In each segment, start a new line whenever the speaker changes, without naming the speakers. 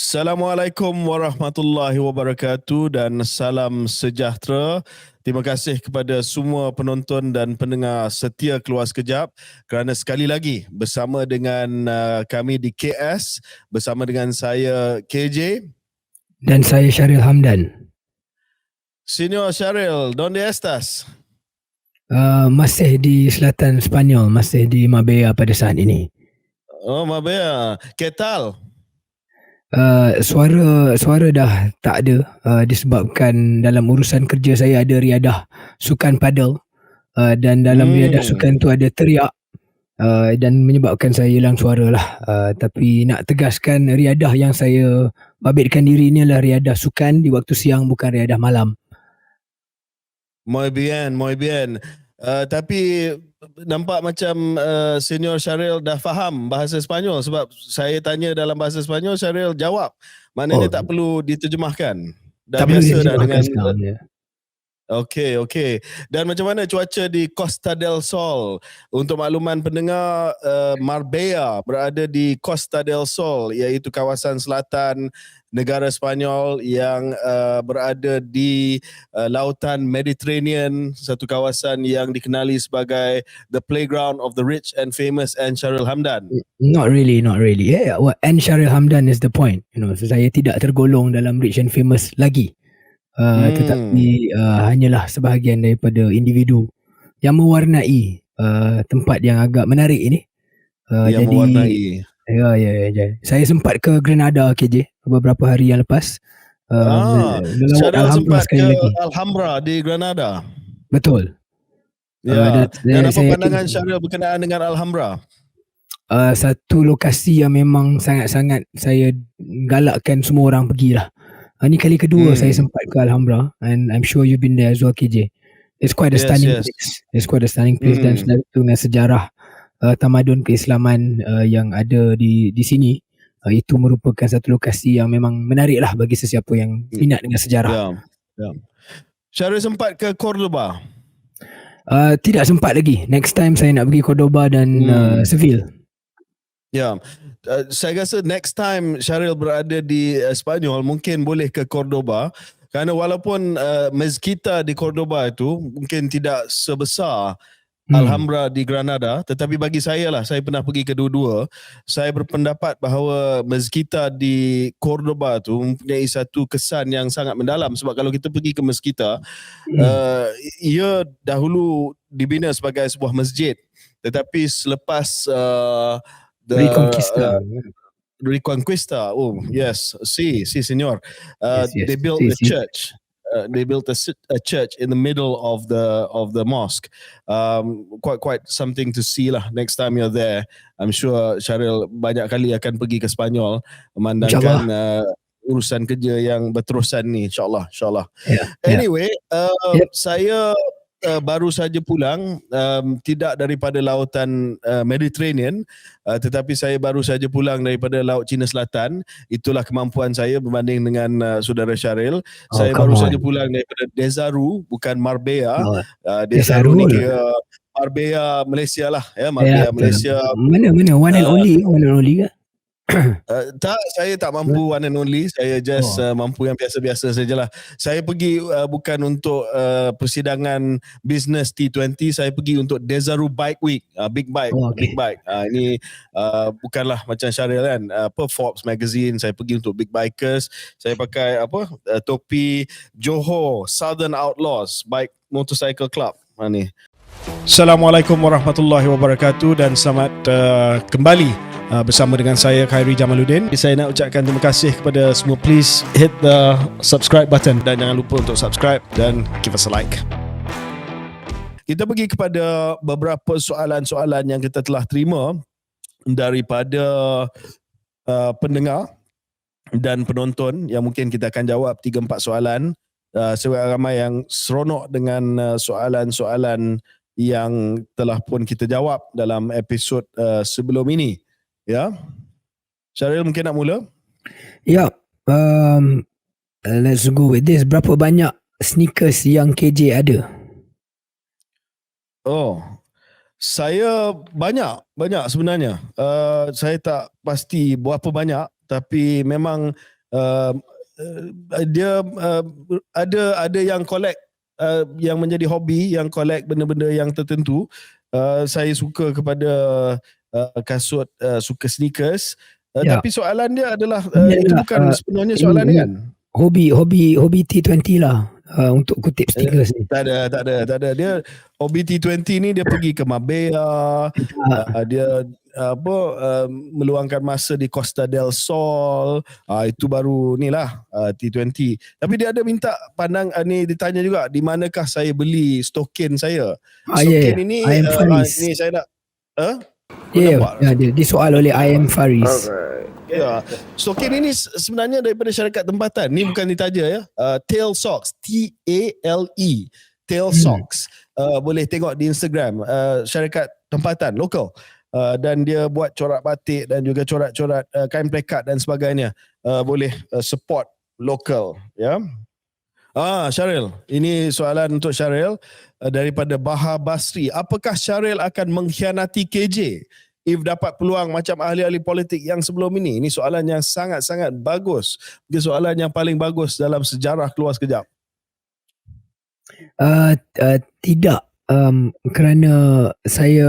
Assalamualaikum warahmatullahi wabarakatuh dan salam sejahtera. Terima kasih kepada semua penonton dan pendengar setia Keluar Sekejap kerana sekali lagi bersama dengan kami di KS, bersama dengan saya KJ
dan saya Syaril Hamdan.
Senior Syaril, donde estas?
Masih di selatan Sepanyol, masih di Marbella pada saat ini.
Oh, Marbella. ¿Qué tal?
Suara dah tak ada, disebabkan dalam urusan kerja saya ada riadah sukan padel, dan dalam riadah sukan tu ada teriak, dan menyebabkan saya hilang suara lah. Tapi nak tegaskan, riadah yang saya babitkan diri ni adalah riadah sukan di waktu siang, bukan riadah malam.
Muy bien, muy bien. Tapi nampak macam Senior Syaril dah faham bahasa Sepanyol sebab saya tanya dalam bahasa Sepanyol, Syaril jawab. Maknanya tak perlu diterjemahkan. Dah
Tak perlu
biasa dah dengan
sekarang.
Okey. Dan macam mana cuaca di Costa del Sol? Untuk makluman pendengar, Marbella berada di Costa del Sol, iaitu kawasan selatan negara Sepanyol yang berada di lautan Mediterranean, satu kawasan yang dikenali sebagai the playground of the rich and famous and Syaril Hamdan.
Not really. And Syaril Hamdan is the point. Saya tidak tergolong dalam rich and famous lagi. Tetapi hanyalah sebahagian daripada individu yang mewarnai tempat yang agak menarik ini.
Yang mewarnai.
Ya. Saya sempat ke Granada, KJ, beberapa hari yang lepas.
Syaril sempat ke Alhambra di Granada.
Betul.
Ya. Dan apa pandangan Syaril berkenaan dengan Alhambra?
Satu lokasi yang memang sangat-sangat saya galakkan semua orang pergilah. Ini kali kedua saya sempat ke Alhambra, and I'm sure you've been there as well, KJ. It's quite a stunning place. It's quite a stunning place, dan dengan sejarah tamadun keislaman yang ada di sini. Itu merupakan satu lokasi yang memang menarik lah bagi sesiapa yang minat dengan sejarah.
Ya. Syaril sempat ke Cordoba?
Tidak sempat lagi. Next time saya nak pergi Cordoba dan Seville.
Ya. Saya rasa next time Syaril berada di Sepanyol mungkin boleh ke Cordoba, kerana walaupun mezquita di Cordoba itu mungkin tidak sebesar Alhambra di Granada, tetapi bagi saya lah, saya pernah pergi kedua-dua, saya berpendapat bahawa mezquita di Cordoba tu mempunyai satu kesan yang sangat mendalam. Sebab kalau kita pergi ke mezquita, ia dahulu dibina sebagai sebuah masjid, tetapi selepas Reconquista. Oh yes, señor.
Yes.
They built a church. They built a church in the middle of the mosque. Quite something to see lah next time you're there. I'm sure Syaril banyak kali akan pergi ke Sepanyol memandangkan urusan kerja yang berterusan ni, insyaAllah. Anyway, saya baru saja pulang, tidak daripada lautan Mediterranean, tetapi saya baru saja pulang daripada Laut Cina Selatan. Itulah kemampuan saya berbanding dengan saudara Syaril. Saya baru saja pulang daripada Desaru, bukan Marbella. Desaru ni kira Marbella Malaysia lah, ya, Marbella Malaysia.
Mana one and only ke?
Tak, saya tak mampu one and only. Saya just mampu yang biasa-biasa sajalah. Saya pergi bukan untuk persidangan business T20, saya pergi untuk Desaru Bike Week, big bike. Ini bukanlah macam Syaril kan, Forbes magazine. Saya pergi untuk big bikers. Saya pakai topi Johor Southern Outlaws Bike Motorcycle Club. Ni. Assalamualaikum warahmatullahi wabarakatuh dan selamat kembali bersama dengan saya Khairi Jamaluddin. Saya nak ucapkan terima kasih kepada semua. Please hit the subscribe button dan jangan lupa untuk subscribe dan give us a like. Kita pergi kepada beberapa soalan-soalan yang kita telah terima daripada pendengar dan penonton, yang mungkin kita akan jawab 3-4 soalan. Ramai yang seronok dengan soalan-soalan yang telah pun kita jawab dalam episod sebelum ini. Ya, Syaril mungkin nak mula?
Ya, let's go with this. Berapa banyak sneakers yang KJ ada?
Saya banyak sebenarnya. Saya tak pasti berapa banyak, tapi memang dia ada yang collect, yang menjadi hobi, yang collect benda-benda yang tertentu. Saya suka kepada kasut, suka sneakers.
Ya.
Tapi soalan dia adalah
Dia
itu
adalah,
bukan sebenarnya
ini
soalan dia kan?
hobi T20 lah, untuk kutip stickers ni.
Tak ada. Dia hobi T20 ni dia pergi ke Marbella, dia meluangkan masa di Costa del Sol. Itu baru ni lah, T20. Tapi dia ada minta pandang, ni ditanya juga di manakah saya beli stokin saya. Stokin ini
I am Faris.
ni saya nak
Dia soal oleh I am Faris.
Ya, stokin ini sebenarnya daripada syarikat tempatan. Ni bukan ditaja ya. Tail Socks, TALE, Tail Socks. Boleh tengok di Instagram, syarikat tempatan lokal. Dan dia buat corak batik dan juga corak-corak kain plekat dan sebagainya. Boleh support lokal ya. Syaril, ini soalan untuk Syaril daripada Baha Basri. Apakah Syaril akan mengkhianati KJ if dapat peluang macam ahli-ahli politik yang sebelum ini? Ini soalan yang sangat-sangat bagus. Ini soalan yang paling bagus dalam sejarah Keluar Sekejap.
Tidak, kerana saya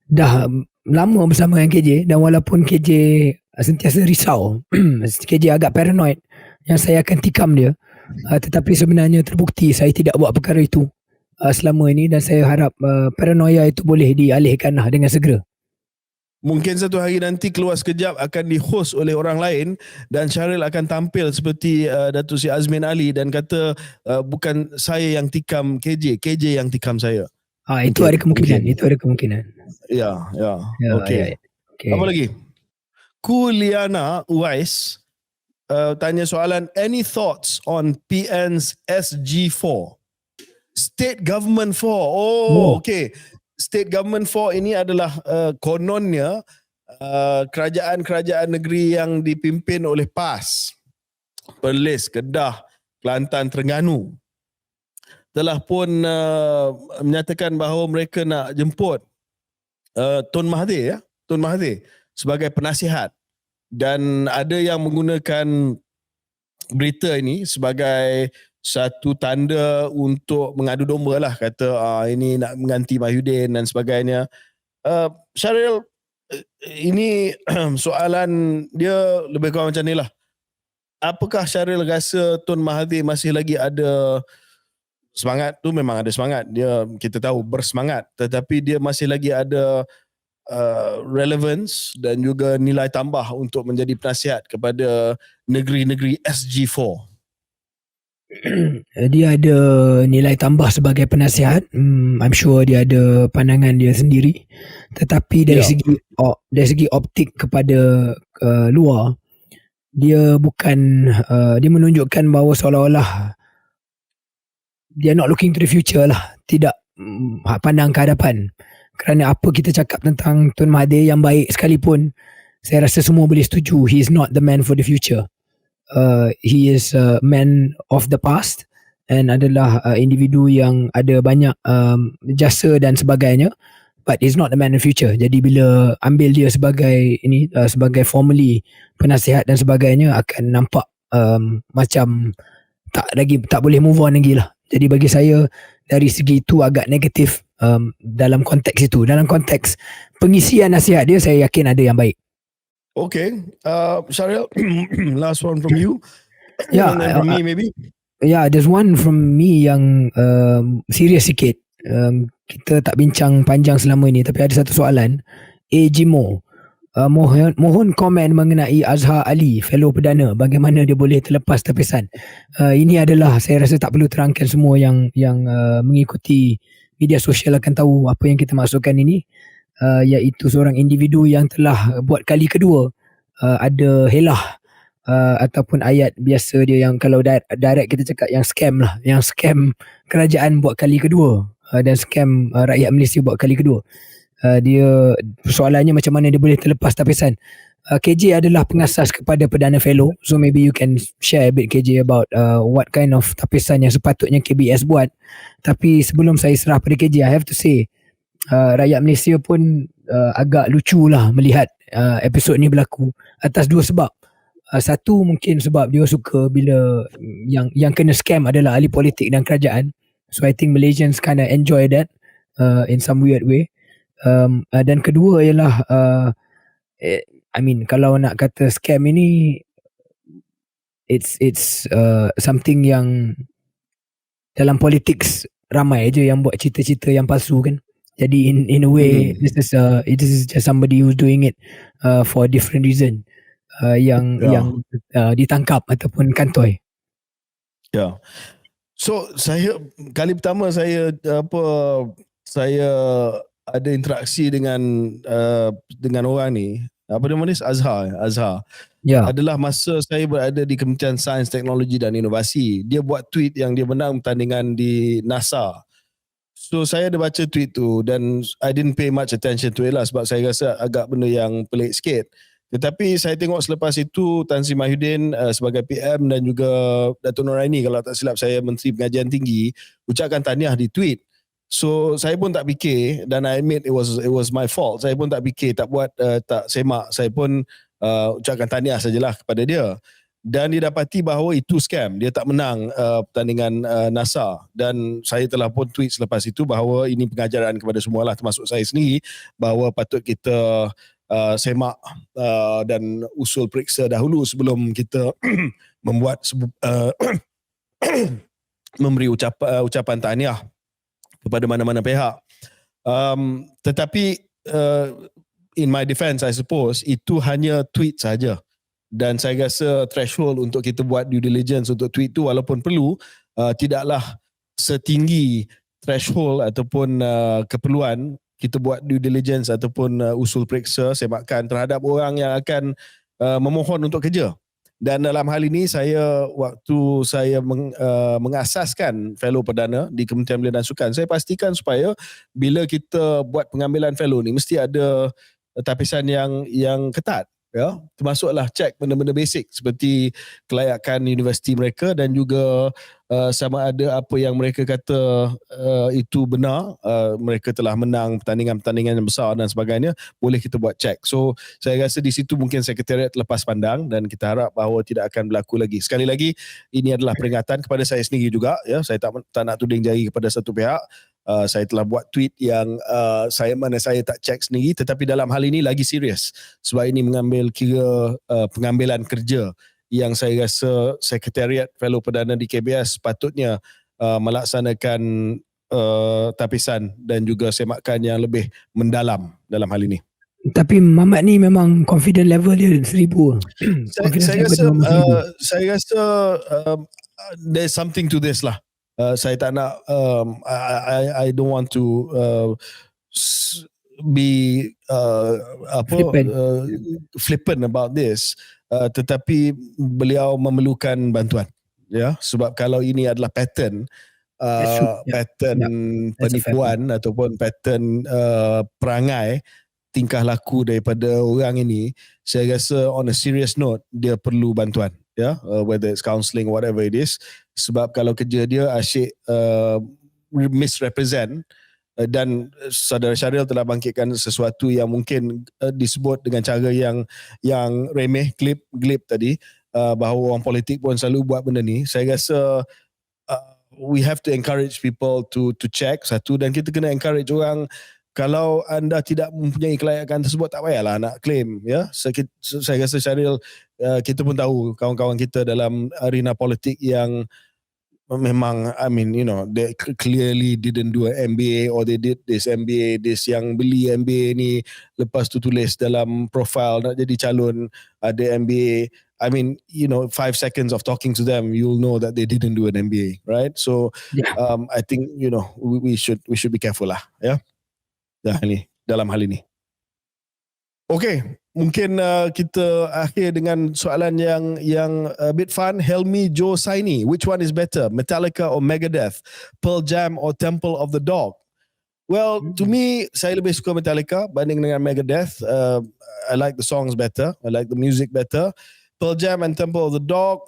dah lama bersama dengan KJ, dan walaupun KJ sentiasa risau, KJ agak paranoid yang saya akan tikam dia, tetapi sebenarnya terbukti saya tidak buat perkara itu selama ini, dan saya harap paranoia itu boleh dialihkan dengan segera.
Mungkin satu hari nanti Keluar Sekejap akan di-host oleh orang lain dan Syaril akan tampil seperti Datuk Seri Azmin Ali dan kata bukan saya yang tikam KJ yang tikam saya.
Itu ada kemungkinan. Itu ada kemungkinan.
Ya. Okey.
Okay.
Apa lagi? Kuliana Uwais tanya soalan, any thoughts on PN's SG4? State Government 4. Okey. State Government 4 ini adalah kononnya kerajaan-kerajaan negeri yang dipimpin oleh PAS, Perlis, Kedah, Kelantan, Terengganu telah pun menyatakan bahawa mereka nak jemput Tun Mahathir sebagai penasihat, dan ada yang menggunakan berita ini sebagai satu tanda untuk mengadu domba lah, kata ini nak mengganti Mahyudin dan sebagainya. Syaril, ini soalan dia lebih kurang macam ni lah. Apakah Syaril rasa Tun Mahathir masih lagi ada semangat? Tu memang ada semangat, dia kita tahu bersemangat, tetapi dia masih lagi ada relevance dan juga nilai tambah untuk menjadi penasihat kepada negeri-negeri SG4.
Dia ada nilai tambah sebagai penasihat. I'm sure dia ada pandangan dia sendiri. Tetapi dari segi optik kepada luar, dia bukan dia menunjukkan bahawa seolah-olah dia not looking to the future lah. Tidak pandang ke hadapan. Kerana apa kita cakap tentang Tun Mahathir yang baik sekalipun, saya rasa semua boleh setuju, he is not the man for the future. He is a man of the past and adalah individu yang ada banyak jasa dan sebagainya, but he's not the man of the future. Jadi bila ambil dia sebagai sebagai formally penasihat dan sebagainya, akan nampak macam tak boleh move on lagi lah. Jadi bagi saya dari segi itu agak negatif dalam konteks itu. Dalam konteks pengisian nasihat dia, saya yakin ada yang baik.
Okay, Syaril, last one from you.
Yeah,
and then from me maybe.
Yeah, there's one from me yang serius sikit. Kita tak bincang panjang selama ini, tapi ada satu soalan. Jimo, mohon komen mengenai Azhar Ali, fellow perdana, bagaimana dia boleh terlepas tapisan. Ini adalah, saya rasa tak perlu terangkan, semua yang mengikuti media sosial akan tahu apa yang kita maksudkan ini. Iaitu seorang individu yang telah buat kali kedua ada helah ataupun ayat biasa dia yang kalau direct kita cakap yang scam lah, yang scam kerajaan buat kali kedua, dan scam rakyat Malaysia buat kali kedua. Dia soalannya macam mana dia boleh terlepas tapisan. KJ adalah pengasas kepada Perdana Fellow, so maybe you can share a bit KJ about what kind of tapisan yang sepatutnya KBS buat. Tapi sebelum saya serah pada KJ, I have to say rakyat Malaysia pun agak lucu lah melihat episod ni berlaku atas dua sebab. Satu mungkin sebab dia suka bila yang kena scam adalah ahli politik dan kerajaan. So I think Malaysians kind of enjoy that in some weird way. Dan kedua ialah I mean kalau nak kata scam ini it's something yang dalam politics ramai aja yang buat cerita-cerita yang palsu kan. Jadi in a way this is just somebody who's doing it for a different reason. Yang ditangkap ataupun kantoi.
So saya kali pertama saya ada interaksi dengan orang ni, apa nama ni, Azhar. Adalah masa saya berada di Kementerian Sains, Teknologi dan Inovasi. Dia buat tweet yang dia menang pertandingan di NASA. So saya ada baca tweet tu dan I didn't pay much attention to it lah sebab saya rasa agak benda yang pelik sikit. Tetapi saya tengok selepas itu Tan Sri Mahyudin sebagai PM dan juga Datuk Noraini, kalau tak silap saya, Menteri Pengajian Tinggi, ucapkan tahniah di tweet. So saya pun tak fikir, dan I admit it was my fault. Saya pun tak fikir, tak semak. Saya pun ucapkan tahniah sajalah kepada dia. Dan didapati bahawa itu scam. Dia tak menang pertandingan NASA. Dan saya telah pun tweet selepas itu bahawa ini pengajaran kepada semualah, termasuk saya sendiri, bahawa patut kita semak dan usul periksa dahulu sebelum kita membuat memberi ucapan tahniah kepada mana-mana pihak. Tetapi in my defense, I suppose, itu hanya tweet saja. Dan saya rasa threshold untuk kita buat due diligence untuk tweet tu, walaupun perlu, tidaklah setinggi threshold ataupun keperluan kita buat due diligence ataupun usul periksa semakan terhadap orang yang akan memohon untuk kerja. Dan dalam hal ini waktu saya mengasaskan fellow perdana di Kementerian Belia dan Sukan, saya pastikan supaya bila kita buat pengambilan fellow ni mesti ada tapisan yang ketat, ya, termasuklah cek benda-benda basic seperti kelayakan universiti mereka dan juga sama ada apa yang mereka kata itu benar, mereka telah menang pertandingan-pertandingan yang besar dan sebagainya, boleh kita buat cek. So saya rasa di situ mungkin Sekretariat lepas pandang dan kita harap bahawa tidak akan berlaku lagi. Sekali lagi, ini adalah peringatan kepada saya sendiri juga, ya. Saya tak nak tuding jari kepada satu pihak. Saya telah buat tweet yang saya tak cek sendiri, tetapi dalam hal ini lagi serius sebab ini mengambil kira pengambilan kerja yang saya rasa Sekretariat Fellow Perdana di KBS patutnya melaksanakan tapisan dan juga semakan yang lebih mendalam dalam hal ini.
Tapi Mamat ni memang confident level dia 1000.
Saya rasa there's something to this lah. Saya tak nak I don't want to be flippant about this, tetapi beliau memerlukan bantuan, ya, sebab kalau ini adalah pattern penipuan ataupun pattern perangai tingkah laku daripada orang ini, saya rasa on a serious note dia perlu bantuan, ya, whether it's counselling, whatever it is, sebab kalau kerja dia asyik misrepresent, dan Saudara Syaril telah bangkitkan sesuatu yang mungkin disebut dengan cara yang remeh, glib tadi, bahawa orang politik pun selalu buat benda ni. Saya rasa we have to encourage people to check, satu, dan kita kena encourage orang, kalau anda tidak mempunyai kelayakan tersebut, tak payahlah nak claim, ya. Saya rasa Syaril, kita pun tahu kawan-kawan kita dalam arena politik yang memang, I mean, you know, they clearly didn't do an MBA, or they did this MBA, yang beli MBA ni, lepas tu tulis dalam profile nak jadi calon ada MBA. I mean, you know, 5 seconds of talking to them, you'll know that they didn't do an MBA, right? So, I think, you know, we should be careful lah, ya. Dalam hal ini. Okay, mungkin kita akhir dengan soalan yang a bit fun. Helmi Joe Saini, which one is better, Metallica or Megadeth, Pearl Jam or Temple of the Dog? Well, to me, saya lebih suka Metallica banding dengan Megadeth. I like the songs better, I like the music better. Pearl Jam and Temple of the Dog,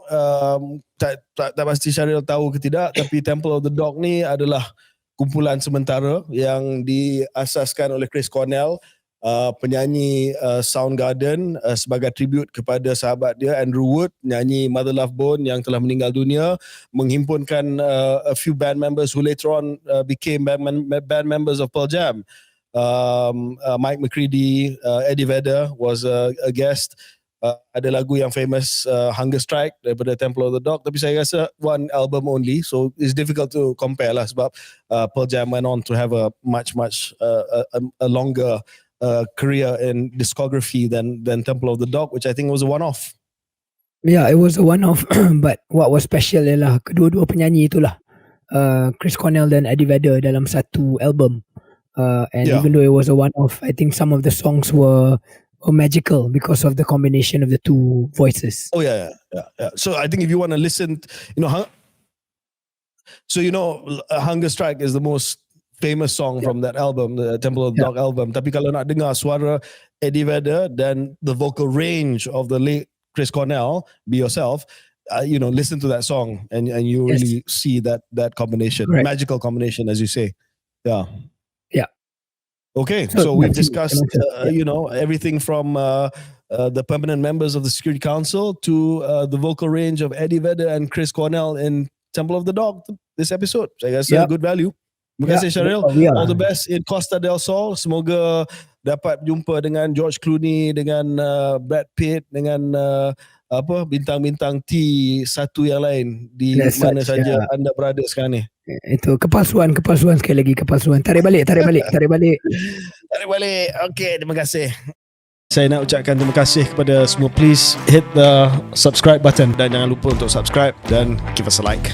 tak pasti Syaril tahu ke tidak, tapi Temple of the Dog ni adalah kumpulan sementara yang diasaskan oleh Chris Cornell, penyanyi Soundgarden, sebagai tribute kepada sahabat dia Andrew Wood, nyanyi Mother Love Bone yang telah meninggal dunia, menghimpunkan a few band members who later on became band members of Pearl Jam. Mike McCready, Eddie Vedder was a guest. Ada lagu yang famous, Hunger Strike daripada Temple of the Dog, tapi saya rasa one album only, so it's difficult to compare lah, sebab Pearl Jam went on to have a much a longer career in discography than Temple of the Dog, which I think was a one-off.
Yeah, it was a one-off. But what was special ialah kedua-dua penyanyi itulah, Chris Cornell dan Eddie Vedder dalam satu album. And even though it was a one-off, I think some of the songs were magical because of the combination of the two voices.
Oh yeah. So I think if you want to listen, Hunger Strike is the most famous song from that album, the Temple of the Dog album. Tapi kalau nak dengar suara Eddie Vedder dan the vocal range of the late Chris Cornell, Be Yourself, listen to that song and you really see that combination, magical combination, as you say. Yeah. Okay, so we've discussed, everything from the permanent members of the Security Council to the vocal range of Eddie Vedder and Chris Cornell in Temple of the Dog this episode. Saya rasa good value. Terima kasih Syaril. All the best in Costa del Sol. Semoga dapat jumpa dengan George Clooney, dengan Brad Pitt, dengan bintang-bintang T1 yang lain di mana saja anda berada sekarang ni.
Itu kepalsuan sekali lagi, kepalsuan. Tarik balik.
Tarik balik. Okay, terima kasih. Saya nak ucapkan terima kasih kepada semua. Please hit the subscribe button dan jangan lupa untuk subscribe dan give us a like.